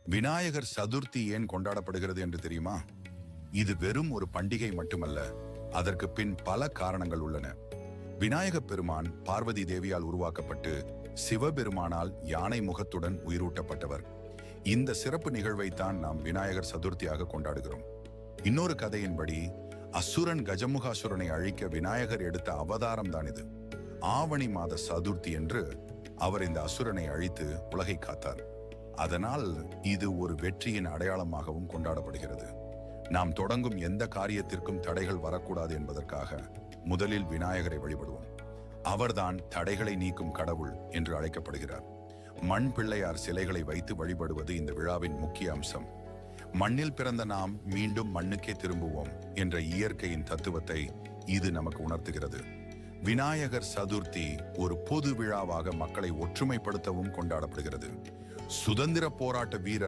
விநாயகர் சதுர்த்தி ஏன் கொண்டாடப்படுகிறது என்று தெரியுமா? இது வெறும் ஒரு பண்டிகை மட்டுமல்ல, அதற்கு பின் பல காரணங்கள் உள்ளன. விநாயகப் பெருமான் பார்வதி தேவியால் உருவாக்கப்பட்டு சிவபெருமானால் யானை முகத்துடன் உயிரூட்டப்பட்டவர். இந்த சிறப்பு நிகழ்வைத்தான் நாம் விநாயகர் சதுர்த்தியாக கொண்டாடுகிறோம். இன்னொரு கதையின்படி அசுரன் கஜமுகாசுரனை அழிக்க விநாயகர் எடுத்த அவதாரம் தான் இது. ஆவணி மாத சதுர்த்தி என்று அவர் இந்த அசுரனை அழித்து உலகை காத்தார். அதனால் இது ஒரு வெற்றியின் அடையாளமாகவும் கொண்டாடப்படுகிறது. நாம் தொடங்கும் எந்த காரியத்திற்கும் தடைகள் வரக்கூடாது என்பதற்காக முதலில் விநாயகரை வழிபடுவோம். அவர்தான் தடைகளை நீக்கும் கடவுள் என்று அழைக்கப்படுகிறார். மண் பிள்ளையார் சிலைகளை வைத்து வழிபடுவது இந்த விழாவின் முக்கிய அம்சம். மண்ணில் பிறந்த நாம் மீண்டும் மண்ணுக்கே திரும்புவோம் என்ற இயற்கையின் தத்துவத்தை இது நமக்கு உணர்த்துகிறது. விநாயகர் சதுர்த்தி ஒரு பொது விழாவாக மக்களை ஒற்றுமைப்படுத்தவும் கொண்டாடப்படுகிறது. சுதந்திர போராட்ட வீரர்